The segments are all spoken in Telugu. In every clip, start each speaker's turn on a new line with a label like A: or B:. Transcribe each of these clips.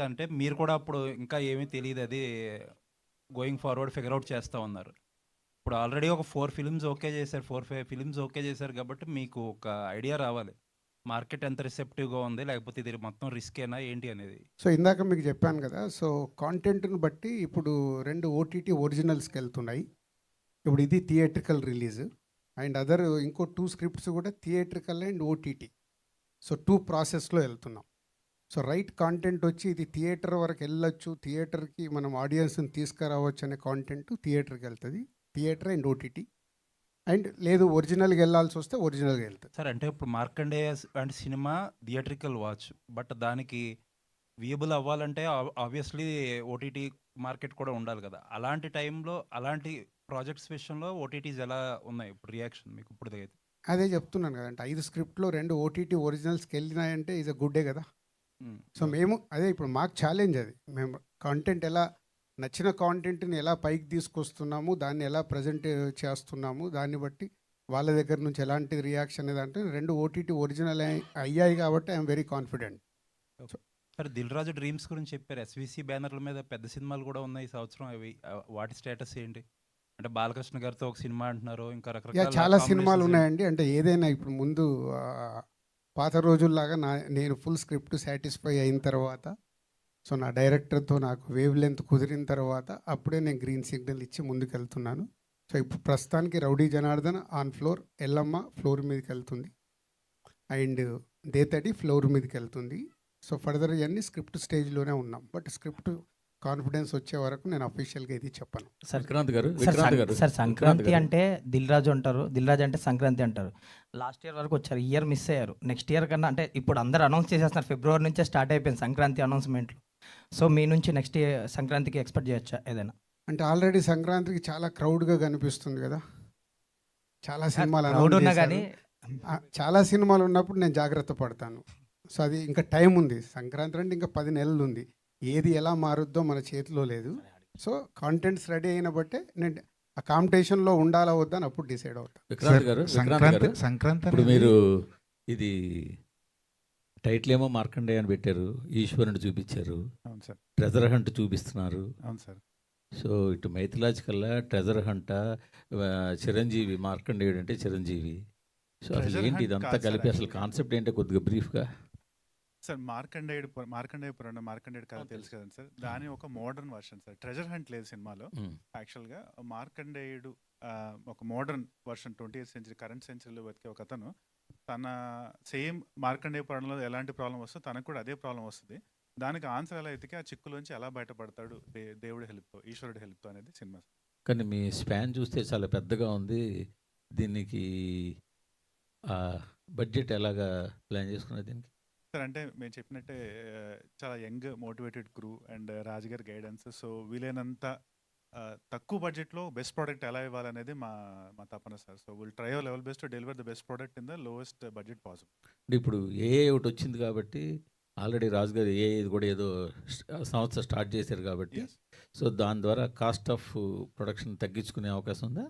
A: అంటే మీరు కూడా అప్పుడు ఇంకా ఏమీ తెలీదు అది గోయింగ్ ఫార్వర్డ్ ఫిగర్ ఔట్ చేస్తా ఉన్నారు. ఇప్పుడు ఆల్రెడీ ఒక 4 ఫిల్మ్స్ ఓకే చేశారు. 4, 5 ఫిల్మ్స్ ఓకే చేశారు కాబట్టి మీకు ఒక ఐడియా రావాలి. మార్కెట్ ఎంత రిసెప్టివ్‌గా ఉంది, లేకపోతే ఇది మొత్తం రిస్కేనా ఏంటి అనేది.
B: సో ఇందాక మీకు చెప్పాను కదా, సో కాంటెంట్‌ని బట్టి ఇప్పుడు 2 ఓటీటీ ఒరిజినల్స్‌కెళ్తున్నాయి. ఇప్పుడు ఇది థియేట్రికల్ రిలీజ్ అండ్ అదర్ ఇంకో 2 స్క్రిప్ట్స్ కూడా థియేట్రికల్ అండ్ ఓటీటీ. సో 2 ప్రాసెస్‌లో వెళ్తున్నాం. సో రైట్ కాంటెంట్ వచ్చి ఇది థియేటర్ వరకు వెళ్ళొచ్చు, థియేటర్‌కి మనం ఆడియన్స్‌ని తీసుకురావచ్చు అనే కాంటెంట్ థియేటర్‌కి వెళ్తుంది. Theatre and OTT. అండ్ లేదు ఒరిజినల్‌గా వెళ్ళాల్సి వస్తే ఒరిజినల్‌గా వెళ్తుంది.
A: సార్ అంటే ఇప్పుడు మార్కండేయ అంటే సినిమా థియేట్రికల్ వాచ్. బట్ దానికి వియబుల్ అవ్వాలంటే ఆబ్వియస్లీ ఓటీటీ మార్కెట్ కూడా ఉండాలి కదా! అలాంటి టైంలో అలాంటి ప్రాజెక్ట్స్ విషయంలో ఓటీటీస్ ఎలా ఉన్నాయి ఇప్పుడు రియాక్షన్ మీకు ఇప్పటిదైతే?
B: అదే చెప్తున్నాను కదంటే 5 స్క్రిప్ట్‌లో 2 ఓటీటీ ఒరిజినల్స్‌కి వెళ్ళినాయంటే ఈజ్ ఎ గుడ్డే కదా! సో మేము అదే ఇప్పుడు మాకు ఛాలెంజ్ అది. మేము కాంటెంట్ ఎలా నచ్చిన కాంటెంట్‌ని ఎలా పైకి తీసుకొస్తున్నాము, దాన్ని ఎలా ప్రజెంట్ చేస్తున్నాము, దాన్ని బట్టి వాళ్ళ దగ్గర నుంచి ఎలాంటి రియాక్షన్ అనేది 2 ఓటీటీ ఒరిజినల్ అయ్యాయి కాబట్టి ఐఎమ్ వెరీ కాన్ఫిడెంట్.
A: సరే 'దిల్ రాజు డ్రీమ్స్' గురించి చెప్పారు. ఎస్వీసీ బ్యానర్ల మీద పెద్ద సినిమాలు కూడా ఉన్నాయి ఈ సంవత్సరం. అవి వాటి స్టేటస్ ఏంటి? అంటే బాలకృష్ణ గారితో ఒక సినిమా అంటున్నారు. ఇంకా రకరకాల
B: చాలా సినిమాలు
A: కాంబినేషన్స్
B: ఉన్నాయండి. అంటే ఏదైనా ఇప్పుడు ముందు పాత రోజుల్లాగా నేను ఫుల్ స్క్రిప్ట్ సాటిస్ఫై అయిన తర్వాత, సో నా డైరెక్టర్తో నాకు వేవ్ లెంత్ కుదిరిన తర్వాత అప్పుడే నేను గ్రీన్ సిగ్నల్ ఇచ్చి ముందుకెళ్తున్నాను. సో ఇప్పుడు ప్రస్తుతానికి rowdy Janardhan on floor, Yellamma floor మీదకి వెళ్తుంది అండ్ దేతడి ఫ్లోర్ మీదకి వెళ్తుంది. సో ఫర్దర్ ఇవన్నీ స్క్రిప్ట్ స్టేజ్లోనే ఉన్నాం. బట్ స్క్రిప్ట్ కాన్ఫిడెన్స్ వచ్చే వరకు నేను అఫీషియల్గా ఇది చెప్పను.
C: సార్ సంక్రాంతి అంటే దిల్ రాజు అంటారు, దిల్ రాజు అంటే సంక్రాంతి అంటారు. లాస్ట్ ఇయర్ వరకు వచ్చారు, ఈ ఇయర్ మిస్ అయ్యారు. నెక్స్ట్ ఇయర్ కన్నా అంటే ఇప్పుడు అందరూ అనౌన్స్ చేసేస్తున్నారు, ఫిబ్రవరి నుంచే స్టార్ట్ అయిపోయింది సంక్రాంతి అనౌన్స్మెంట్లు. సో మీ నుంచి నెక్స్ట్ ఇయర్ సంక్రాంతికి ఎక్స్పెక్ట్ చేయొచ్చా ఏదైనా?
B: అంటే ఆల్రెడీ సంక్రాంతికి చాలా క్రౌడ్గా కనిపిస్తుంది కదా, చాలా సినిమాలు
C: క్రౌడ్ ఉన్నా కానీ
B: చాలా సినిమాలు ఉన్నప్పుడు నేను జాగ్రత్త పడతాను. సో అది ఇంకా టైం ఉంది. సంక్రాంతి అంటే ఇంకా 10 నెలలు ఉంది. ఏది ఎలా మారుద్దో మన చేతిలో లేదు. సో కాంటెంట్స్ రెడీ అయిన బట్టే నేను ఆ కాంపిటీషన్లో ఉండాలా వద్దా అని అప్పుడు డిసైడ్ అవుతాను.
D: సంక్రాంతి ఇప్పుడు మీరు ఇది టైటిల్ ఏమో మార్కండేయ అని పెట్టారు, ఈశ్వరుని చూపించారు,
E: అవును సార్,
D: ట్రెజర్ హంట్ చూపిస్తున్నారు.
E: అవును సార్.
D: సో ఇటు మైథలాజికల్లా ట్రెజర్ హంట, చిరంజీవి మార్కండేయుడు అంటే చిరంజీవి. సో అసలు
E: Treasure
D: ఏంటి
E: hunt
D: ఇదంతా
E: కాదు
D: కలిపి
E: సార్
D: అసలు
E: actually.
D: కాన్సెప్ట్ ఏంటో కొద్దిగా బ్రీఫ్గా.
E: సార్ మార్కండేయ పురాణం, మార్కండేయుడు కథ తెలుసు కదండి సార్. దాని ఒక modern version sir. Treasure hunt లేదు సినిమాలో. యాక్చువల్గా మార్కండేయుడు ఒక modern version 20th century current సెంచరీలో బతికే ఒక అతను తన సేమ్ మార్కండేయ పురాణంలో ఎలాంటి ప్రాబ్లం వస్తుందో తనకు కూడా అదే ప్రాబ్లం వస్తుంది. దానికి ఆన్సర్ ఎలా ఎతికి ఆ చిక్కులోంచి ఎలా బయటపడతాడు దేవుడి హెల్ప్తో, ఈశ్వరుడి హెల్ప్తో అనేది సినిమా.
D: కానీ మీ స్పాన్ చూస్తే చాలా పెద్దగా ఉంది. దీనికి బడ్జెట్ ఎలాగా ప్లాన్ చేసుకున్నారు దీనికి?
E: సార్ అంటే మేము చెప్పినట్టే చాలా యంగ్ మోటివేటెడ్ క్రూ అండ్ రాజుగారి గైడెన్స్. సో వీలైనంత తక్కువ బడ్జెట్లో బెస్ట్ ప్రోడక్ట్ ఎలా ఇవ్వాలనేది మా మా తపన sir. So will try our level best to deliver the best product in the lowest budget possible.
D: అంటే ఇప్పుడు ఒకటి వచ్చింది కాబట్టి ఆల్రెడీ రాజుగారు ఇది కూడా ఏదో సంస్థ స్టార్ట్ చేశారు కాబట్టి, సో దాని ద్వారా కాస్ట్ ఆఫ్ ప్రొడక్షన్ తగ్గించుకునే అవకాశం ఉందా?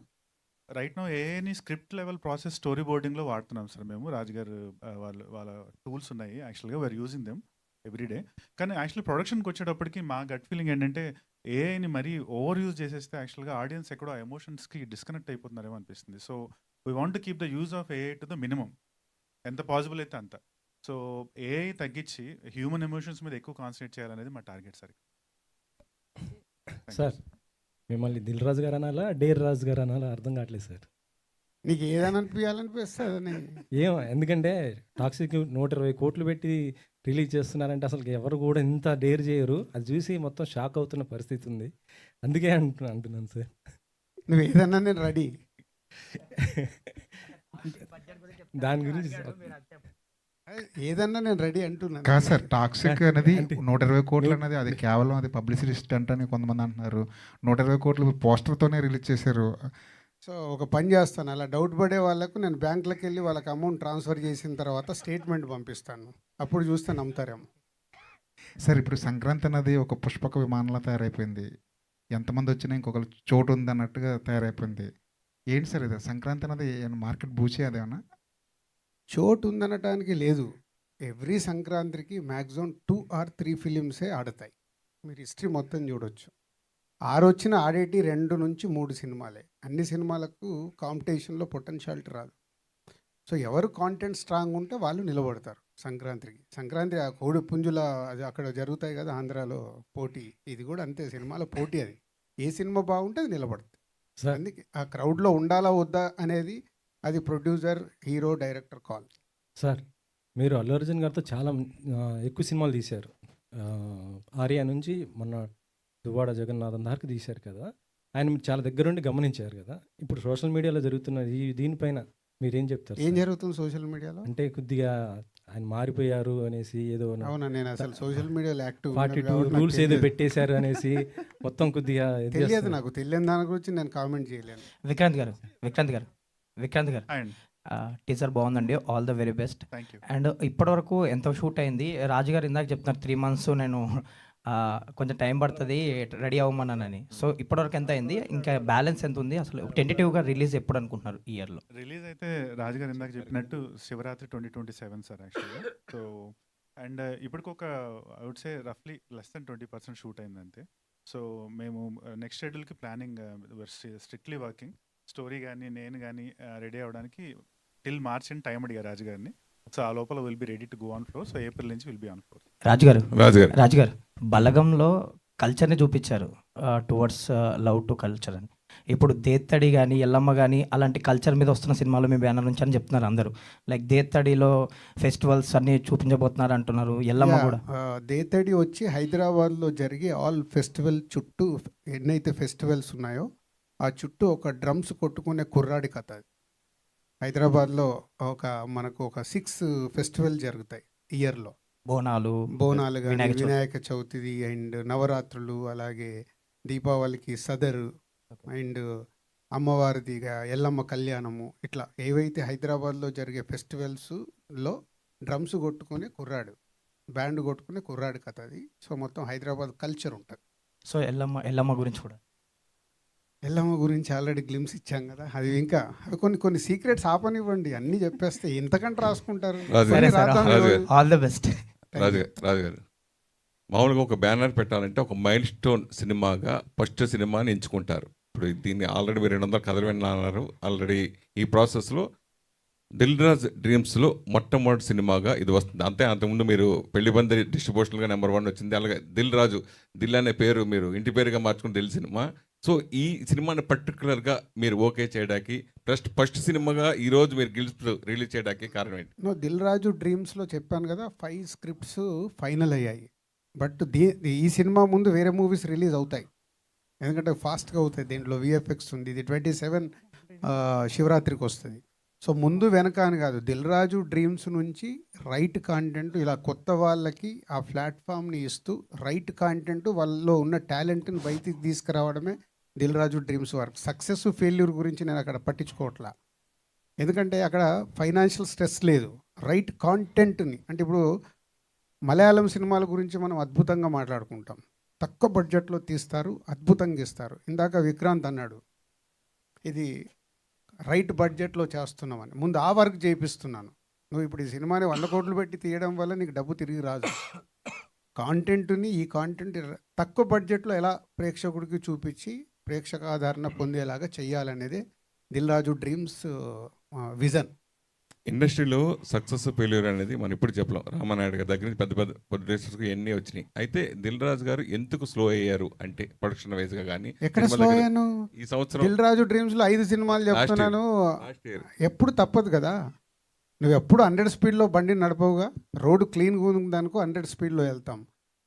E: రైట్ నో ఏఎని స్క్రిప్ట్ లెవెల్ ప్రాసెస్ స్టోరీ బోర్డింగ్లో వాడుతున్నాం సార్ మేము. రాజుగారు వాళ్ళ టూల్స్ ఉన్నాయి యాక్చువల్గా, వీఆర్ యూజింగ్ దెమ్ ఎవ్రీడే. కానీ యాక్చువల్లీ ప్రొడక్షన్కి వచ్చేటప్పటికి మా గట్ ఫీలింగ్ ఏంటంటే ఏఐని మరీ ఓవర్ యూజ్ చేసేస్తే యాక్చువల్గా ఆడియన్స్ ఎక్కడో ఎమోషన్స్కి డిస్కనెక్ట్ అయిపోతున్నారేమో అనిపిస్తుంది. So we want to keep the use of AI to the minimum, ఎంత పాసిబుల్ అయితే అంత. సో ఏఐ తగ్గించి హ్యూమన్ ఎమోషన్స్ మీద ఎక్కువ కాన్సన్ట్రేట్ చేయాలనేది మా టార్గెట్ సార్.
F: సార్ మిమ్మల్ని దిల్ రాజు గారు అనాలా, డేర్ రాజు గారు అనాలా అర్థం కావట్లేదు సార్.
B: నీకు ఏదని అనిపించాలనిపిస్తుంది?
F: ఏమో, ఎందుకంటే టాక్సిక్ 120 కోట్లు పెట్టి రిలీజ్ చేస్తున్నారంటే అసలు ఎవరు కూడా ఇంత డేర్ చేయరు. అది చూసి మొత్తం షాక్ అవుతున్న పరిస్థితి ఉంది. అందుకే అంటున్నాను సార్.
B: నువ్వు ఏదన్నా నేను రెడీ.
F: దాని గురించి
B: ఏదన్నా నేను రెడీ అంటున్నాను.
G: కాదు సార్, టాక్సిక్ అనేది 120 కోట్లు అనేది అది కేవలం అది పబ్లిసిటీ స్టంట్ అని కొంతమంది అంటున్నారు. 120 కోట్లు పోస్టర్తోనే రిలీజ్ చేశారు.
B: సో ఒక పని చేస్తాను, అలా డౌట్ పడే వాళ్ళకు నేను బ్యాంకులకు వెళ్ళి వాళ్ళకి అమౌంట్ ట్రాన్స్ఫర్ చేసిన తర్వాత స్టేట్మెంట్ పంపిస్తాను, అప్పుడు చూస్తే నమ్ముతారేమో.
G: సార్ ఇప్పుడు సంక్రాంతి అనేది ఒక పుష్పక విమానంలో తయారైపోయింది. ఎంతమంది వచ్చినా ఇంకొకరు చోటు ఉంది అన్నట్టుగా తయారైపోయింది. ఏంటి సార్ ఇది సంక్రాంతి అనేది మార్కెట్ బూచే అదేమన్నా?
B: చోటు ఉందనటానికి లేదు. ఎవ్రీ సంక్రాంతికి మ్యాక్సిమం 2 or 3 ఫిలిమ్సే ఆడతాయి. మీరు హిస్టరీ మొత్తం చూడొచ్చు. ఆడేటి 2 నుంచి 3 సినిమాలే. అన్ని సినిమాలకు కాంపిటీషన్లో పొటెన్షియాలిటీ రాదు. సో ఎవరు కాంటెంట్ స్ట్రాంగ్ ఉంటే వాళ్ళు నిలబడతారు సంక్రాంతికి. సంక్రాంతి ఆ కోడి పుంజుల అది అక్కడ జరుగుతాయి కదా ఆంధ్రాలో పోటీ, ఇది కూడా అంతే సినిమాల పోటీ. అది ఏ సినిమా బాగుంటే అది నిలబడుతుంది.
F: సార్
B: అందుకే ఆ క్రౌడ్లో ఉండాలా వద్దా అనేది అది producer, hero, director call.
F: Sir మీరు అల్లు అర్జున్ గారితో చాలా ఎక్కువ సినిమాలు తీశారు. ఆర్య నుంచి మొన్న దువ్వాడ జగన్నాథం దాకా తీశారు కదా. ఆయన మీరు చాలా దగ్గరుండి గమనించారు కదా. ఇప్పుడు సోషల్ మీడియాలో జరుగుతున్న దీనిపైన మీరేం చెప్తారు
B: ఏం
F: సార్?
B: జరుగుతుంది సోషల్ మీడియాలో?
F: అంటే కొద్దిగా ఆయన మారిపోయారు అనేసి ఏదో
B: అవునా, నేను అసలు సోషల్ మీడియాలో యాక్టివ్
F: 42 రూల్స్ ఏదో పెట్టేశారు అనేసి మొత్తం కొద్దిగా ఇది
B: తెలియదు.
F: చేస్తున్నారు.
B: నాకు తెలియని దాని గురించి నేను కామెంట్ చేయలేను.
C: విక్రాంత్ గారు
E: అండ్
C: టీజర్ బాగుందండి, all the very best.
E: Thank you.
C: And ఇప్పటివరకు ఎంతో షూట్ అయింది. రాజుగారు ఇందాక చెప్తున్నారు 3 months నేను కొంచెం టైం పడుతుంది రెడీ అవ్వమన్నానని. సో ఇప్పటివరకు ఎంత అయింది, ఇంకా బ్యాలెన్స్ ఎంత ఉంది, అసలు టెంటేటివ్గా రిలీజ్ ఎప్పుడు అనుకుంటున్నారు ఈ ఇయర్లో?
E: రిలీజ్ అయితే రాజుగారు ఇందాక చెప్పినట్టు శివరాత్రి 2027 సార్ యాక్చువల్గా. సో అండ్ ఇప్పటికొక ఐ వుడ్ సే రఫ్లీ లెస్ దెన్ 20% షూట్ అయిందంతే. సో మేము నెక్స్ట్ షెడ్యూల్కి ప్లానింగ్ స్ట్రిక్ట్లీ వర్కింగ్. స్టోరీ కానీ నేను కానీ రెడీ అవ్వడానికి టిల్ మార్చ్ అని టైం అడిగారు రాజుగారిని. సో ఆ లోపల will be ready to go on floor. So April నుంచి విల్ బి ఆన్ ఫ్లోర్.
C: రాజుగారు బలగంలో కల్చర్ని చూపించారు టువర్డ్స్ లవ్ టు కల్చర్ అని. ఇప్పుడు దేత్తడి కానీ ఎల్లమ్మ కానీ అలాంటి కల్చర్ మీద వస్తున్న సినిమాలు మీ బ్యానర్ నుంచి అని చెప్తున్నారు అందరూ. లైక్ దేత్తడిలో ఫెస్టివల్స్ అన్ని చూపించబోతున్నారు అంటున్నారు, ఎల్లమ్మ కూడా.
B: దేతడి వచ్చి హైదరాబాద్లో జరిగే ఆల్ ఫెస్టివల్ చుట్టూ ఎన్నైతే ఫెస్టివల్స్ ఉన్నాయో ఆ చుట్టూ ఒక డ్రమ్స్ కొట్టుకునే కుర్రాడి కథ అది. హైదరాబాద్లో మనకు ఒక 6 ఫెస్టివల్ జరుగుతాయి ఇయర్లో.
C: బోనాలు
B: కానీ,
C: వినాయక చవితి.
B: వినాయక చవితిది అండ్ నవరాత్రులు, అలాగే దీపావళికి సదరు అండ్ అమ్మవారిదిగా ఎల్లమ్మ కళ్యాణము, ఇట్లా ఏవైతే హైదరాబాద్లో జరిగే ఫెస్టివల్స్లో డ్రమ్స్ కొట్టుకునే కుర్రాడు, బ్యాండ్ కొట్టుకునే కుర్రాడు కథ అది. సో మొత్తం హైదరాబాద్ కల్చర్ ఉంటుంది.
C: సో ఎల్లమ్మ గురించి కూడా.
B: ఎల్లమ్మ గురించి ఆల్రెడీ గ్లిమ్స్ ఇచ్చాం కదా. అది ఇంకా అవి కొన్ని సీక్రెట్స్ ఆపనివ్వండి, అన్నీ చెప్పేస్తే ఎంతకంటే రాసుకుంటారు.
C: సరే సార్,
B: రాద్దాం ఈరోజు.
C: All the best.
H: రాజుగారు మామూలుగా ఒక బ్యానర్ పెట్టాలంటే ఒక మైల్ స్టోన్ సినిమాగా ఫస్ట్ సినిమాని ఎంచుకుంటారు. ఇప్పుడు దీన్ని ఆల్రెడీ మీరు 200 కథలు విన్నారు. ఆల్రెడీ ఈ ప్రాసెస్లో దిల్ రాజు డ్రీమ్స్లో మొట్టమొదటి సినిమాగా ఇది వస్తుంది. అంతే, అంతకుముందు మీరు పెళ్లి బందరి డిస్ట్రిబ్యూషన్గా నెంబర్ 1 వచ్చింది. అలాగే దిల్ రాజు, దిల్ అనే పేరు మీరు ఇంటి పేరుగా మార్చుకుని దిల్ సినిమా. సో ఈ సినిమాని పర్టికులర్గా మీరు ఓకే చేయడానికి ఫస్ట్ సినిమాగా ఈరోజు మీరు గిల్స్ రిలీజ్ చేయడానికి కారణం ఏంటి?
B: దిల్ రాజు డ్రీమ్స్లో చెప్పాను కదా 5 స్క్రిప్ట్స్ ఫైనల్ అయ్యాయి. బట్ ఈ సినిమా ముందు వేరే మూవీస్ రిలీజ్ అవుతాయి, ఎందుకంటే ఫాస్ట్గా అవుతాయి. దీంట్లో విఎఫ్ఎక్స్ ఉంది. ఇది 27 శివరాత్రికి వస్తుంది. సో ముందు వెనక అని కాదు, దిల్ రాజు డ్రీమ్స్ నుంచి రైట్ కాంటెంట్ ఇలా కొత్త వాళ్ళకి ఆ ప్లాట్ఫామ్ని ఇస్తూ రైట్ కాంటెంట్ వాళ్ళలో ఉన్న టాలెంట్ని బయటికి తీసుకురావడమే Dil Raju dreams work. Success failure గురించి నేను అక్కడ పట్టించుకోవట్లా, ఎందుకంటే అక్కడ ఫైనాన్షియల్ స్ట్రెస్ లేదు. రైట్ కాంటెంట్ని, అంటే ఇప్పుడు మలయాళం సినిమాల గురించి మనం అద్భుతంగా మాట్లాడుకుంటాం, తక్కువ బడ్జెట్లో తీస్తారు, అద్భుతంగా ఇస్తారు. ఇందాక విక్రాంత్ అన్నాడు ఇది రైట్ బడ్జెట్లో చేస్తున్నామని. ముందు ఆ వర్క్ చేయిస్తున్నాను. నువ్వు ఇప్పుడు ఈ సినిమాని 100 కోట్లు పెట్టి తీయడం వల్ల నీకు డబ్బు తిరిగి రాదు. కాంటెంట్ని, ఈ కాంటెంట్ తక్కువ బడ్జెట్లో ఎలా ప్రేక్షకుడికి చూపించి ప్రేక్షక ఆదరణ పొందేలాగా చెయ్యాలనేదే దిల్ రాజు డ్రీమ్స్ విజన్.
H: ఇండస్ట్రీలో సక్సెస్ ఫెయిల్యూర్ అనేది మనం ఇప్పుడు చెప్పలేం. రామానాయుడు గారి దగ్గర నుంచి పెద్ద పెద్ద ప్రొడ్యూసర్స్కి ఎన్ని వచ్చినాయి. అయితే దిల్ రాజు గారు ఎందుకు స్లో అయ్యారు అంటే ప్రొడక్షన్ వైజ్గా కానీ
B: ఎక్కడ స్లో అయ్యాను?
H: ఈ సంవత్సరం
B: దిల్ రాజు డ్రీమ్స్లో 5 సినిమాలు చెప్తున్నాను.
H: లాస్ట్ ఇయర్
B: ఎప్పుడు తప్పదు కదా, నువ్వు ఎప్పుడు 100 స్పీడ్లో బండి నడపవుగా. రోడ్డు క్లీన్గా ఉందనుకో 100 స్పీడ్లో వెళ్తాం,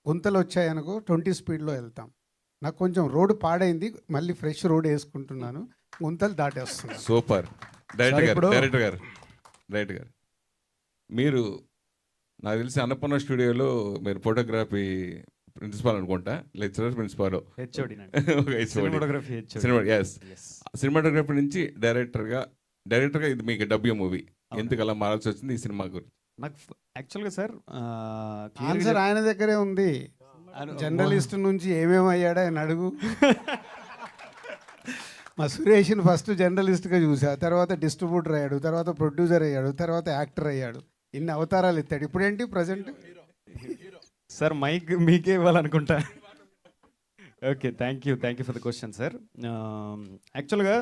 B: గుంతలు వచ్చాయనుకో 20 స్పీడ్లో వెళ్తాం. నాకు కొంచెం రోడ్డు పాడైంది, మళ్ళీ ఫ్రెష్ రోడ్ వేసుకుంటున్నాను, గుంతలు దాటేస్తున్నాను.
H: సూపర్. డైరెక్టర్ గారు మీరు నాకు తెలిసి అన్నపూర్ణ స్టూడియోలో మీరు ఫోటోగ్రఫీ ప్రిన్సిపాల్ అనుకుంటా, లెక్చరర్ ప్రిన్సిపాల్, సినిమాటోగ్రఫీ నుంచి డైరెక్టర్గా ఇది మీకు డబ్ల్యూ మూవీ. ఎందుకు అలా మారాల్సి వచ్చింది ఈ సినిమా గురించి?
I: నాకు యాక్చువల్గా సార్
B: ఆన్సర్ ఆయన దగ్గరే ఉంది. జర్నలిస్ట్ నుంచి ఏమేమి అయ్యాడో ఆయన అడుగు. మా సురేష్ని ఫస్ట్ జర్నలిస్ట్గా చూసా, తర్వాత డిస్ట్రిబ్యూటర్ అయ్యాడు, తర్వాత ప్రొడ్యూసర్ అయ్యాడు, తర్వాత యాక్టర్ అయ్యాడు. ఇన్ని అవతారాలు ఎత్తాడు. ఇప్పుడేంటి ప్రజెంట్
I: సార్ మైక్ మీకే ఇవ్వాలనుకుంటా. Okay, thank you for the question sir. యాక్చువల్గా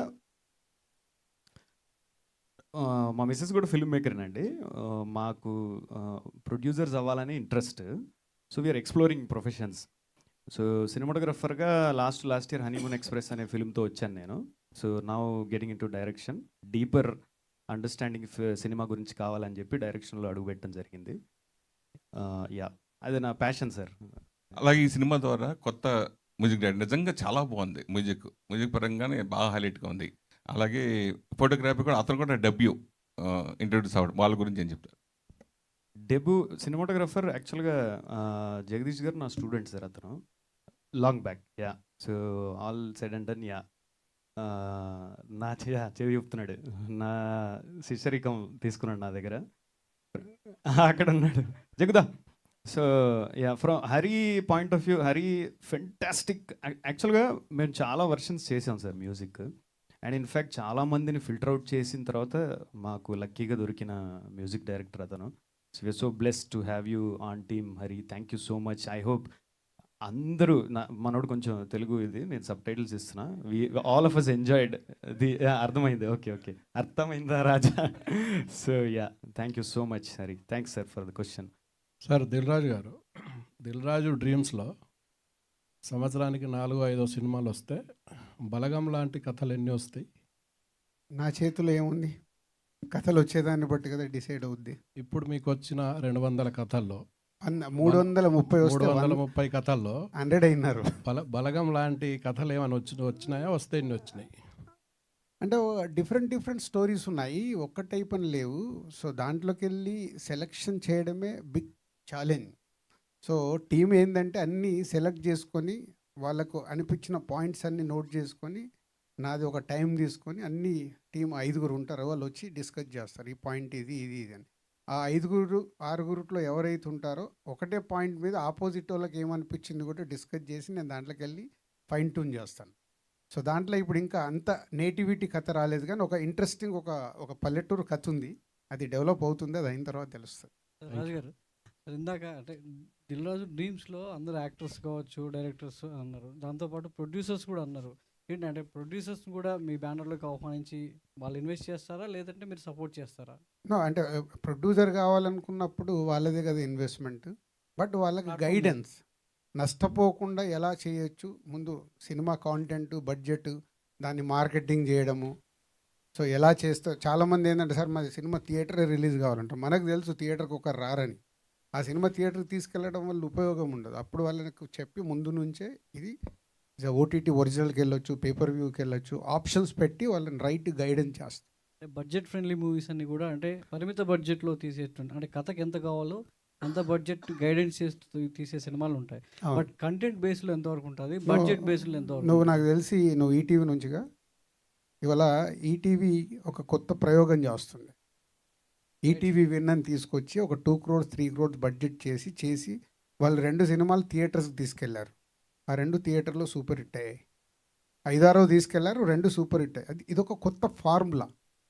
I: మా మిస్సెస్ కూడా ఫిల్మ్ మేకర్నండి. మాకు ప్రొడ్యూసర్స్ అవ్వాలని interest. So we're exploring professions. So సినిమాటోగ్రఫర్గా లాస్ట్ ఇయర్ హనీమూన్ ఎక్స్ప్రెస్ అనే ఫిల్మ్తో వచ్చాను నేను. So now getting in to direction, deeper understanding cinema గురించి కావాలని చెప్పి డైరెక్షన్లో అడుగు పెట్టడం జరిగింది. యా, అది నా ప్యాషన్ సార్.
H: అలాగే ఈ సినిమా ద్వారా కొత్త మ్యూజిక్ డైరెక్టర్ నిజంగా చాలా బాగుంది. మ్యూజిక్ పరంగానే బాగా హైలైట్గా ఉంది. అలాగే ఫోటోగ్రఫీ కూడా అతను కూడా డెబ్యూ ఇంట్రొడ్యూస్ అవ్వడం, వాళ్ళ గురించి ఏం చెప్తారు?
I: డెబ్యూ సినిమాటోగ్రఫర్ యాక్చువల్గా జగదీష్ గారు నా స్టూడెంట్ సార్. అతను long back. Yeah, so all said and done. Yeah, నా చెవి చెప్తున్నాడు, నా శిష్యరికం తీసుకున్నాడు నా దగ్గర. అక్కడ ఉన్నాడు జగుదా. So ya, from Hari point of view, Hari fantastic. యాక్చువల్గా మేము చాలా వర్షన్స్ చేసాం సార్ మ్యూజిక్. అండ్ ఇన్ఫ్యాక్ట్ చాలామందిని ఫిల్టర్ అవుట్ చేసిన తర్వాత మాకు లక్కీగా దొరికిన మ్యూజిక్ డైరెక్టర్ అతను. So we're so blessed to have you on team Hari. Thank you so much. I hope అందరూ మనోడు కొంచెం తెలుగు ఇది నేను సబ్ టైటిల్స్ ఇస్తున్నా. All of us enjoyed the. అర్థమైంది. ఓకే, అర్థమైందా Raja? So yeah, thank you so much Hari. Thanks sir for the question.
J: Sir Dil Raju గారు, దిల్రాజు డ్రీమ్స్లో సంవత్సరానికి 4-5 సినిమాలు వస్తే బలగం లాంటి కథలు ఎన్ని వస్తాయి?
B: నా చేతిలో ఏముంది, కథలు వచ్చేదాన్ని బట్టి కదా డిసైడ్ అవుద్ది.
J: ఇప్పుడు మీకు వచ్చిన 200 కథల్లో
B: 330 వస్తే
J: 330 కథల్లో
B: 100 అయినారు.
J: బలగం లాంటి కథలు ఏమైనా వచ్చినాయా? వస్తే ఎన్ని వచ్చినాయి?
B: అంటే డిఫరెంట్ స్టోరీస్ ఉన్నాయి, ఒక్క టైప్ అని లేవు. సో దాంట్లోకి వెళ్ళి సెలెక్షన్ చేయడమే బిగ్ ఛాలెంజ్. సో టీం ఏంటంటే అన్నీ సెలెక్ట్ చేసుకొని వాళ్ళకు అనిపించిన పాయింట్స్ అన్నీ నోట్ చేసుకొని, నాది ఒక టైం తీసుకొని అన్ని టీం 5 ఉంటారు, వాళ్ళు వచ్చి డిస్కస్ చేస్తారు ఈ పాయింట్ ఇది అని. ఆ 5-6 ఎవరైతే ఉంటారో ఒకటే పాయింట్ మీద ఆపోజిట్ వాళ్ళకి ఏమనిపించింది కూడా డిస్కస్ చేసి నేను దాంట్లోకి వెళ్ళి ఫైన్ ట్యూన్ చేస్తాను. సో దాంట్లో ఇప్పుడు ఇంకా అంత నేటివిటీ కథ రాలేదు, కానీ ఒక ఇంట్రెస్టింగ్ ఒక పల్లెటూరు కథ ఉంది. అది డెవలప్ అవుతుంది, అది అయిన తర్వాత తెలుస్తుంది.
K: రాజుగారు, ఇందాక అంటే దిల్రాజు డ్రీమ్స్లో అందరు యాక్టర్స్ కావచ్చు, డైరెక్టర్స్ అన్నారు, దాంతోపాటు ప్రొడ్యూసర్స్ కూడా అన్నారు. ఏంటంటే ప్రొడ్యూసర్స్ కూడా మీ బ్యానర్లోకి ఆహ్వానించి వాళ్ళు ఇన్వెస్ట్ చేస్తారా, లేదంటే మీరు సపోర్ట్ చేస్తారా?
B: నో, అంటే ప్రొడ్యూసర్ కావాలనుకున్నప్పుడు వాళ్ళదే కదా ఇన్వెస్ట్మెంట్, బట్ వాళ్ళకి గైడెన్స్, నష్టపోకుండా ఎలా చేయొచ్చు, ముందు సినిమా కాంటెంట్, బడ్జెట్, దాన్ని మార్కెటింగ్ చేయడము. సో ఎలా చేస్తే చాలామంది ఏంటంటే సార్ మాది సినిమా థియేటర్ రిలీజ్ కావాలంటారు. మనకు తెలుసు థియేటర్కి ఒకరు రారని. ఆ సినిమా థియేటర్కి తీసుకెళ్ళడం వల్ల ఉపయోగం ఉండదు. అప్పుడు వాళ్ళకి చెప్పి ముందు నుంచే ఇది ఓటీటీ ఒరిజినల్కి వెళ్ళొచ్చు, పేపర్ వ్యూకి వెళ్ళొచ్చు, ఆప్షన్స్ పెట్టి వాళ్ళని రైట్ గైడెన్స్ చేస్తాం.
K: బడ్జెట్ ఫ్రెండ్లీ మూవీస్ అన్ని కూడా అంటే పరిమిత బడ్జెట్లో తీసేటువంటి, అంటే కథకి ఎంత కావాలో అంత బడ్జెట్ గైడెన్స్ చేస్తూ తీసే సినిమాలు ఉంటాయి. బట్ కంటెంట్ బేస్లో ఎంతవరకు ఉంటుంది, బడ్జెట్ బేస్లో ఎంతవరకు?
B: నువ్వు నాకు తెలిసి నువ్వు ఈటీవీ నుంచిగా, ఇవాళ ఈటీవీ ఒక కొత్త ప్రయోగం చేస్తుంది. ఈటీవీ విన్నని తీసుకొచ్చి ఒక 2 crores 3 crores బడ్జెట్ చేసి వాళ్ళు 2 సినిమాలు థియేటర్స్కి తీసుకెళ్లారు. ఆ 2 థియేటర్లో సూపర్ హిట్ అయ్యాయి. 5-6 తీసుకెళ్లారు, 2 సూపర్ హిట్ అయ్యాయి. ఇదొక కొత్త ఫార్ములా.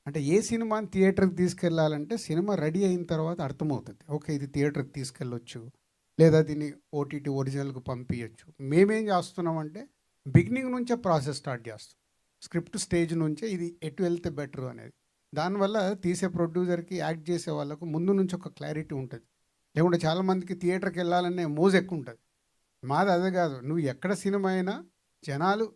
B: అంటే ఏ సినిమాని థియేటర్కి తీసుకెళ్లాలంటే సినిమా రెడీ అయిన తర్వాత అర్థమవుతుంది, ఓకే ఇది థియేటర్కి తీసుకెళ్ళొచ్చు, లేదా దీన్ని ఓటీటీ ఒరిజినల్కి పంపించచ్చు. మేమేం చేస్తున్నామంటే బిగినింగ్ నుంచే ప్రాసెస్ స్టార్ట్ చేస్తాం, స్క్రిప్ట్ స్టేజ్ నుంచే ఇది ఎటు వెళ్తే బెటర్ అనేది. దానివల్ల తీసే ప్రొడ్యూసర్కి, యాక్ట్ చేసే వాళ్ళకు ముందు నుంచి ఒక క్లారిటీ ఉంటుంది. లేకుంటే చాలామందికి థియేటర్కి వెళ్ళాలనే మోజు ఎక్కువ ఉంటుంది. మాది అదే కాదు, నువ్వు ఎక్కడ సినిమా అయినా జనాలు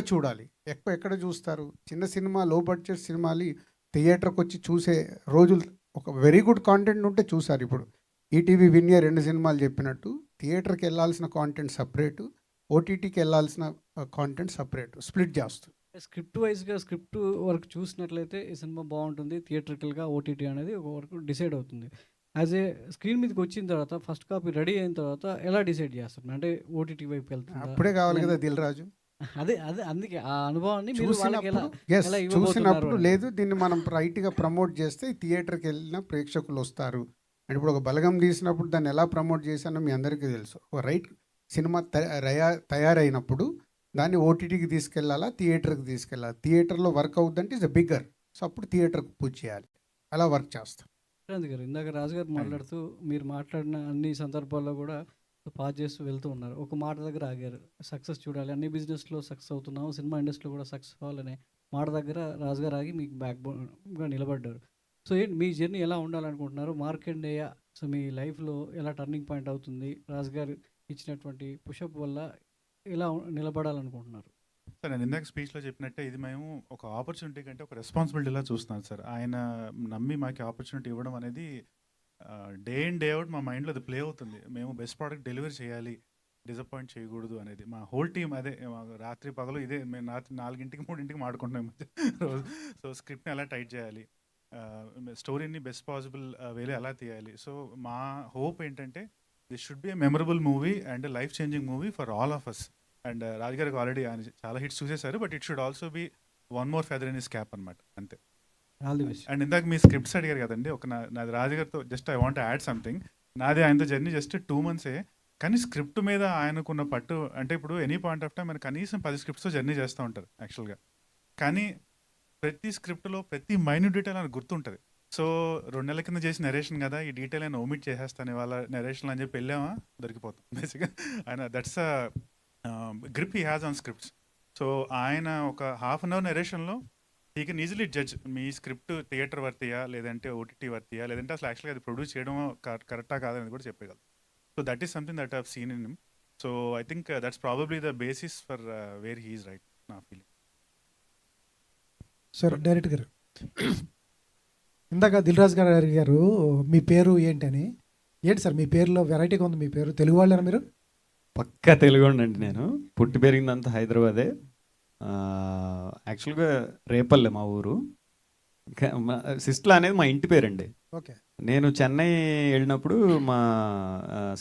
B: చూడాలి, ఎక్కడ చూస్తారు. చిన్న సినిమా, లో బడ్జెట్ సినిమాలు థియేటర్కి వచ్చి చూసే రోజులు, ఒక వెరీ గుడ్ కాంటెంట్ ఉంటే చూసారు. ఇప్పుడు ఈటీవీ విన్యే 2 సినిమాలు చెప్పినట్టు థియేటర్కి వెళ్ళాల్సిన కాంటెంట్ సపరేటు, ఓటీటీకి వెళ్ళాల్సిన కాంటెంట్ సపరేటు, స్ప్లిట్ చేస్తుంది.
K: స్క్రిప్ట్ వైజ్గా స్క్రిప్ట్ వర్క్ చూసినట్లయితే ఈ సినిమా బాగుంటుంది, థియేటర్కల్గా ఓటీటీ అనేది ఒక వరకు డిసైడ్ అవుతుంది. యాజ్ ఏ స్క్రీన్ మీదకి వచ్చిన తర్వాత ఫస్ట్ కాపీ రెడీ అయిన తర్వాత ఎలా డిసైడ్ చేస్తారు? అంటే ఓటీటీ వైపు వెళ్తుంది
B: అప్పుడే కావాలి కదా దిల్ రాజు.
K: అదే అందుకే ఆ అనుభవాన్ని
B: చూసినప్పుడు లేదు, దీన్ని మనం రైట్గా ప్రమోట్ చేస్తే థియేటర్కి వెళ్ళిన ప్రేక్షకులు వస్తారు. అంటే ఇప్పుడు ఒక బలగం తీసినప్పుడు దాన్ని ఎలా ప్రమోట్ చేశానో మీ అందరికీ తెలుసు. ఒక రైట్ సినిమా తయారైనప్పుడు దాన్ని ఓటీటీకి తీసుకెళ్ళాలా, థియేటర్కి తీసుకెళ్ళాలి. థియేటర్లో వర్క్ అవుతుందంటే ఇస్ బిగ్గర్, సో అప్పుడు థియేటర్కి పూజ చేయాలి. అలా వర్క్ చేస్తాం.
K: సంక్రాంతి గారు, ఇందాక రాజు గారు మాట్లాడుతూ మీరు మాట్లాడిన అన్ని సందర్భాల్లో కూడా పాజ్ చేస్తూ వెళ్తూ ఉన్నారు. ఒక మాట దగ్గర ఆగారు. సక్సెస్ చూడాలి, అన్ని బిజినెస్లో సక్సెస్ అవుతున్నాము, సినిమా ఇండస్ట్రీలో కూడా సక్సెస్ అవ్వాలనే మాట దగ్గర రాజు గారు ఆగి మీకు బ్యాక్ బోన్గా నిలబడ్డారు. సో ఏంటి మీ జర్నీ ఎలా ఉండాలనుకుంటున్నారు? మార్కండేయ సో మీ లైఫ్లో ఎలా టర్నింగ్ పాయింట్ అవుతుంది? రాజు గారు ఇచ్చినటువంటి పుషప్ వల్ల ఎలా నిలబడాలనుకుంటున్నారు?
E: సార్ నేను ఇందాక స్పీచ్లో చెప్పినట్టే ఇది మేము ఒక ఆపర్చునిటీ కంటే ఒక రెస్పాన్సిబిలిటీలా చూస్తున్నాను సార్. ఆయన నమ్మి మాకు ఆపర్చునిటీ ఇవ్వడం అనేది డే ఇన్ డే అవుట్ మా మైండ్లో అది ప్లే అవుతుంది. మేము బెస్ట్ ప్రోడక్ట్ డెలివరీ చేయాలి, డిసప్పాయింట్ చేయకూడదు అనేది మా హోల్ టీమ్ అదే రాత్రి పగలు ఇదే. మేము రాత్రి 4ంటికి 3ంటికి మాడుకుంటున్నాం రోజు. సో స్క్రిప్ట్ని ఎలా టైట్ చేయాలి, స్టోరీని బెస్ట్ పాసిబుల్ వేలో ఎలా తీయాలి. సో మా హోప్ ఏంటంటే this should be a memorable movie and life changing movie for all of us. And Raju గారికి ఆల్రెడీ ఆయన చాలా హిట్స్ చూసేశారు, but it should also be one more feather in his cap అనమాట, అంతే.
K: All the best.
E: అండ్ ఇందాక మీ స్క్రిప్ట్స్ అడిగారు కదండి, నాది రాజు గారితో just I want add something. నాది ఆయనతో జర్నీ జస్ట్ 2 months, కానీ స్క్రిప్ట్ మీద ఆయనకున్న పట్టు అంటే ఇప్పుడు ఎనీ పాయింట్ ఆఫ్ టైం ఆయన కనీసం 10 scriptsతో జర్నీ చేస్తూ ఉంటారు యాక్చువల్గా. కానీ ప్రతి స్క్రిప్ట్లో ప్రతి మైన్యూట్ డీటెయిల్ ఆయన గుర్తుంటుంది. సో 2 నెలల కింద చేసిన నెరేషన్ కదా, ఈ డీటెయిల్ ఆయన ఓమిట్ చేసేస్తాను వాళ్ళ నెరేషన్ అని చెప్పి వెళ్ళామా దొరికిపోతాం బేసిక్గా. ఆయన that's a grip he has on scripts. So ఆయన ఒక హాఫ్ అన్ అవర్ నెరేషన్లో హీ కెన్ ఈజీలీ జడ్జ్ మీ స్క్రిప్ట్ థియేటర్ వర్తియా లేదంటే ఓటీటీ వర్తియా లేదంటే అసలు యాక్చువల్గా అది ప్రొడ్యూస్ చేయడం కరెక్టా కాదని కూడా చెప్పగలరు. So that is something that I've seen in him. So I think that's probably the basis for where he is right, నా ఫీలింగ్.
L: సార్ డైరెక్టర్ గారు, ఇందాక దిల్ రాజు గారు అడిగారు మీ పేరు ఏంటని. ఏంటి సార్ మీ పేరులో వెరైటీగా ఉంది? మీ పేరు తెలుగు వాళ్ళేనా మీరు?
I: పక్కా తెలుగు అండి. నేను పుట్టి పెరిగిందంతా హైదరాబాదే. యాక్చువల్గా రేపల్లె మా ఊరు. సిస్ట్లా అనేది మా ఇంటి పేరండి.
L: ఓకే.
I: నేను చెన్నై వెళ్ళినప్పుడు మా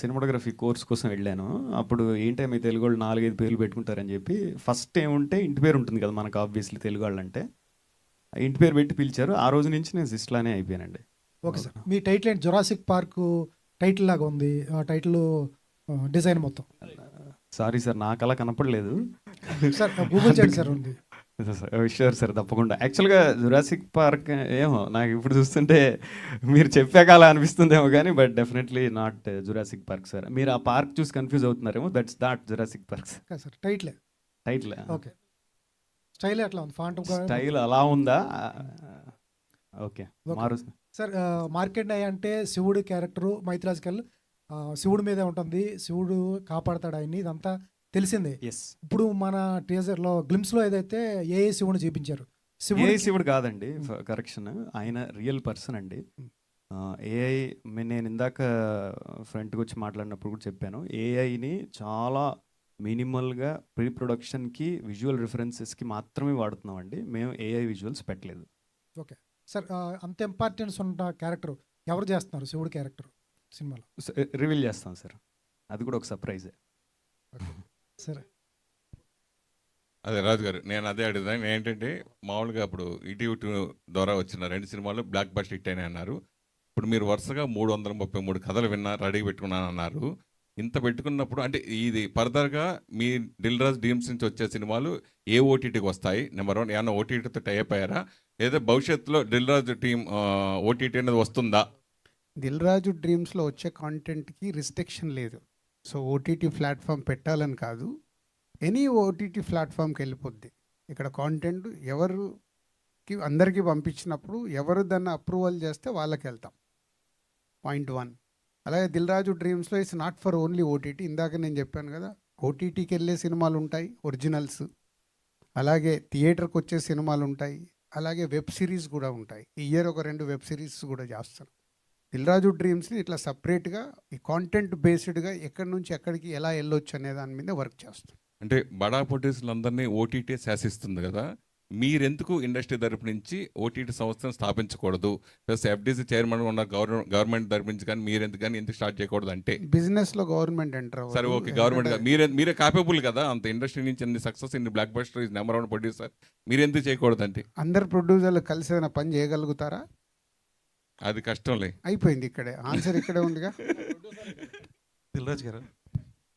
I: సినిమాటోగ్రఫీ కోర్స్ కోసం వెళ్ళాను. అప్పుడు ఏంటంటే మీ తెలుగు వాళ్ళు 4-5 పేర్లు పెట్టుకుంటారని చెప్పి ఫస్ట్ ఏముంటే ఇంటి పేరు ఉంటుంది కదా మనకు, ఆబ్వియస్లీ తెలుగు వాళ్ళు అంటే ఇంటి పేరు పెట్టి పిలిచారు. ఆ రోజు నుంచి నేను సిస్ట్లానే అయిపోయానండి.
L: Okay sir. మీ టైటిల్ ఏంటి? జొరాసిక్ పార్క్ టైటిల్ లాగా ఉంది ఆ టైటిల్ డిజైన్ మొత్తం.
I: సారీ సార్, నాకు అలా కనపడలేదు
L: సార్. గూగుల్ చేయండి సార్. ఉంది
I: షూర్ సార్, తప్పకుండా. యాక్చువల్గా జురాసిక్ పార్క్ ఏమో నాకు ఇప్పుడు చూస్తుంటే మీరు చెప్పాక అలా అనిపిస్తుందేమో కానీ but definitely not Jurassic Park sir. మీరు ఆ పార్క్ చూసి కన్ఫ్యూజ్ అవుతున్నారేమో, that's not Jurassic Park
L: sir. Title okay. Style ఎట్లా ఉంది? ఫాంట్
I: స్టైల్ అలా ఉందా? ఓకే మారు
L: సార్. మార్కండేయ అంటే శివుడు క్యారెక్టరు, మైథలాజికల్ శివుడి మీదే ఉంటుంది, శివుడు కాపాడతాడు ఆయన్ని, ఇదంతా తెలిసిందే. ఇప్పుడు మన టీజర్లో గ్లిమ్స్లో ఏదైతే ఏ శివుని చూపించారు,
I: శివుడు కాదండి, కరెక్షన్, ఆయన రియల్ పర్సన్ అండి. ఏఐ నేను ఇందాక ఫ్రంట్కి వచ్చి మాట్లాడినప్పుడు కూడా చెప్పాను, ఏఐని చాలా మినిమల్గా ప్రీ ప్రొడక్షన్కి విజువల్ రిఫరెన్సెస్కి మాత్రమే వాడుతున్నామండి. మేము ఏఐ విజువల్స్ పెట్టలేదు.
L: Okay sir. అంత ఇంపార్టెన్స్ ఉన్న క్యారెక్టర్ ఎవరు చేస్తున్నారు? శివుడు క్యారెక్టర్ సినిమాలో
I: రివీల్ చేస్తాం సార్, అది కూడా ఒక సర్ప్రైజే.
L: సరే
H: అదే రాజు గారు, నేను అదే అడుగుదాను. ఏంటంటే మామూలుగా ఇప్పుడు ఈటీవీ ద్వారా వచ్చిన 2 సినిమాలు బ్లాక్ బస్టర్ హిట్ అయినాయి అన్నారు. ఇప్పుడు మీరు వరుసగా 333 కథలు రెడీ పెట్టుకున్నాను అన్నారు. ఇంత పెట్టుకున్నప్పుడు అంటే ఇది ఫర్దర్గా మీ దిల్ రాజు డ్రీమ్స్ నుంచి వచ్చే సినిమాలు ఏ ఓటీటీకి వస్తాయి? నెంబర్ 1, ఏమన్నా ఓటీటీతో టైప్ అయ్యారా? లేదా భవిష్యత్తులో దిల్ రాజు టీమ్ ఓటీటీ అనేది వస్తుందా?
B: దిల్ రాజు డ్రీమ్స్లో వచ్చే కాంటెంట్కి రిస్ట్రిక్షన్ లేదు. సో ఓటీటీ ప్లాట్ఫామ్ పెట్టాలని కాదు, ఎనీ ఓటీటీ ప్లాట్ఫామ్కి వెళ్ళిపోద్ది. ఇక్కడ కాంటెంట్ ఎవరికి అందరికీ పంపించినప్పుడు ఎవరు దాన్ని అప్రూవల్ చేస్తే వాళ్ళకి వెళ్తాం. పాయింట్ 1. అలాగే దిల్ రాజు డ్రీమ్స్లో it's not for only OTT. ఇందాక నేను చెప్పాను కదా, ఓటీటీకి వెళ్ళే సినిమాలు ఉంటాయి ఒరిజినల్స్, అలాగే థియేటర్కి వచ్చే సినిమాలు ఉంటాయి, అలాగే వెబ్ సిరీస్ కూడా ఉంటాయి. ఈ ఇయర్ ఒక 2 వెబ్ సిరీస్ కూడా చేస్తాను. దిల్ రాజు డ్రీమ్స్ని ఇట్లా సపరేట్గా ఈ కాంటెంట్ బేస్డ్గా ఎక్కడి నుంచి ఎక్కడికి ఎలా వెళ్ళొచ్చు అనే దాని మీద వర్క్ చేస్తాం.
H: అంటే బడా ప్రొడ్యూసర్లందరినీ ఓటీటీ శాసిస్తుంది కదా, మీరెందుకు ఇండస్ట్రీ తరపు నుంచి ఓటీటీ సంస్థను స్థాపించకూడదు? ప్లస్ ఎఫ్డీసీ చైర్మన్ ఉన్న గవర్నమెంట్ తరపు నుంచి కానీ మీరెందుకు కానీ ఎందుకు స్టార్ట్ చేయకూడదు? అంటే
B: బిజినెస్లో గవర్నమెంట్ ఎంటర్
H: సరే ఓకే, గవర్నమెంట్ మీరే కాపబుల్ కదా, అంత ఇండస్ట్రీ నుంచి అన్ని success in block buster is number 1 producer, మీరెందుకు చేయకూడదు? అంటే
B: అందరు ప్రొడ్యూసర్లు కలిసి ఏదైనా పని చేయగలుగుతారా?
H: అది కష్టంలే.
B: అయిపోయింది, ఇక్కడే ఆన్సర్ ఇక్కడే ఉందిగా.
M: దిల్ రాజు గారు,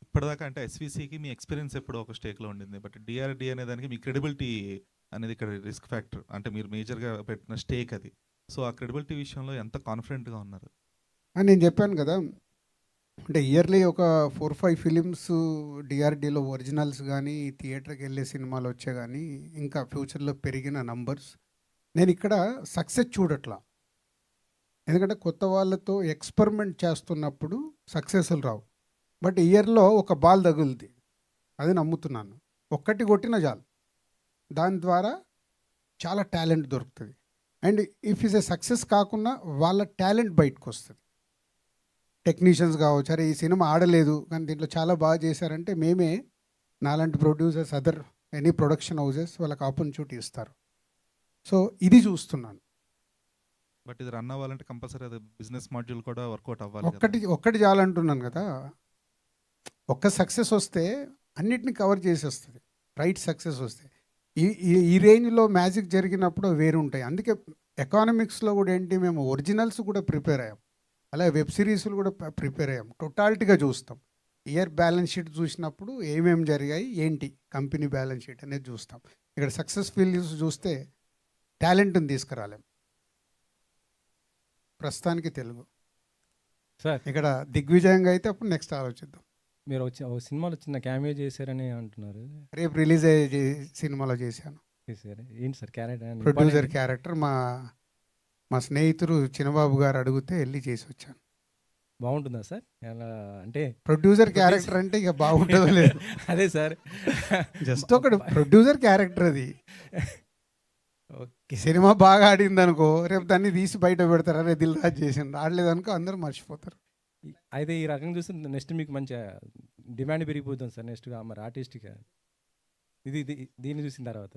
M: ఇప్పటిదాకా అంటే ఎస్విసికి మీ ఎక్స్పీరియన్స్ ఎప్పుడో ఒక స్టేక్లో ఉండింది, బట్ డిఆర్డి అనే దానికి మీ క్రెడిబిలిటీ అనేది ఇక్కడ రిస్క్ ఫ్యాక్టర్. అంటే మీరు మేజర్గా పెట్టిన స్టేక్ అది. సో ఆ క్రెడిబిలిటీ విషయంలో ఎంత కాన్ఫిడెంట్గా ఉన్నారు?
B: నేను చెప్పాను కదా, అంటే ఇయర్లీ ఒక 4-5 ఫిలిమ్స్ డిఆర్డీలో ఒరిజినల్స్ కానీ థియేటర్కి వెళ్ళే సినిమాలు వచ్చే కానీ ఇంకా ఫ్యూచర్లో పెరిగిన నంబర్స్. నేను ఇక్కడ సక్సెస్ చూడట్లా, ఎందుకంటే కొత్త వాళ్ళతో ఎక్స్పెరిమెంట్ చేస్తున్నప్పుడు సక్సెస్లు రావు. బట్ ఇయర్లో ఒక బాల్ తగులుద్ది, అది నమ్ముతున్నాను. ఒక్కటి కొట్టిన చాలు, దాని ద్వారా చాలా టాలెంట్ దొరుకుతుంది. And if is a success కాకుండా వాళ్ళ టాలెంట్ బయటకు వస్తుంది. టెక్నీషియన్స్ కావచ్చు, అరే ఈ సినిమా ఆడలేదు కానీ దీంట్లో చాలా బాగా చేశారంటే మేమే నాలాంటి producers, other any production houses వాళ్ళకి ఆపర్చునిటీ ఇస్తారు. సో ఇది చూస్తున్నాను.
M: బట్ ఇది రన్ అవ్వాలంటే కంపల్సరీ అది బిజినెస్ మాడ్యూల్ కూడా వర్కౌట్ అవ్వాలి కదా.
B: ఒక్కటి చాలంటున్నాను కదా. ఒక్క సక్సెస్ వస్తే అన్నిటిని కవర్ చేసేస్తుంది, రైట్ సక్సెస్ వస్తే. ఈ రేంజ్లో మ్యాజిక్ జరిగినప్పుడు వేరు ఉంటాయి. అందుకే ఎకానమిక్స్లో కూడా ఏంటి, మేము ఒరిజినల్స్ కూడా ప్రిపేర్ అయ్యాం, అలాగే వెబ్ సిరీస్లు కూడా ప్రిపేర్ అయ్యాం. టోటాలిటీగా చూస్తాం. ఇయర్ బ్యాలెన్స్ షీట్ చూసినప్పుడు ఏమేమి జరిగాయి ఏంటి, కంపెనీ బ్యాలెన్స్ షీట్ అనేది చూస్తాం. ఇక్కడ సక్సెస్ ఫెయిల్యూర్స్ చూస్తే టాలెంట్ని తీసుకురాలేం. ప్రస్తుతానికి తెలుగు
F: సార్
B: ఇక్కడ దిగ్విజయంగా అయితే అప్పుడు నెక్స్ట్ ఆలోచిద్దాం.
F: మీరు ఒక సినిమాలో చిన్న క్యామియో చేశారని అంటున్నారు.
B: రేపు రిలీజ్ అయ్యే సినిమాలో చేశాను.
F: చేశారు ఏంటి సార్ క్యారెక్టర్?
B: ప్రొడ్యూసర్ క్యారెక్టర్ మా స్నేహితుడు చిన్నబాబు గారు అడిగితే వెళ్ళి చేసి వచ్చాను.
F: బాగుంటుందా సార్? ఎలా అంటే
B: ప్రొడ్యూసర్ క్యారెక్టర్ అంటే ఇక బాగుంటుందో లేదు.
F: అదే సార్,
B: జస్ట్ ఒకటి ప్రొడ్యూసర్ క్యారెక్టర్ అది.
F: ఓకే.
B: సినిమా బాగా ఆడింది అనుకో, రేపు దాన్ని తీసి బయట పెడతారు, అరే దిల్ రాజు చేసిండు. ఆడలేదనుకో అందరూ మర్చిపోతారు.
F: అయితే ఈ రకంగా చూస్తే నెక్స్ట్ మీకు మంచిగా డిమాండ్ పెరిగిపోతుంది సార్ నెక్స్ట్గా మరి ఆర్టిస్ట్గా. దీన్ని చూసిన తర్వాత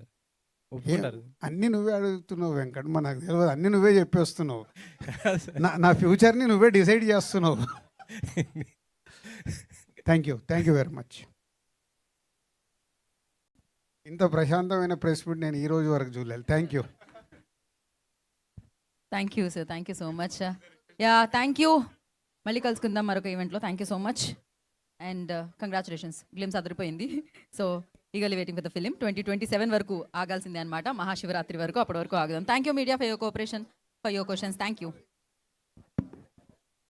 F: ఒప్పుకుంటారు?
B: అన్నీ నువ్వే అడుగుతున్నావు వెంకట్, నాకు తెలియదు. అన్నీ నువ్వే చెప్పేస్తున్నావు. నా ఫ్యూచర్ని నువ్వే డిసైడ్ చేస్తున్నావు. Thank you very much. ఇంత ప్రశాంతమైన ప్రెస్ మీట్ నేను ఈ రోజు వరకు చూడలేదు. Thank you
N: sir, thank you so much. Yeah, thank you. మళ్ళీ కలుసుకుందాం మరొక ఈవెంట్లో. Thank you so much and congratulations. Glimpse అదిరిపోయింది. So eagerly waiting for the film. 2027 వరకు ఆగాల్సిందే అనమాట, మహాశివరాత్రి వరకు. అప్పటి వరకు ఆగుదాం. Thank you media for your cooperation, for your questions. Thank you.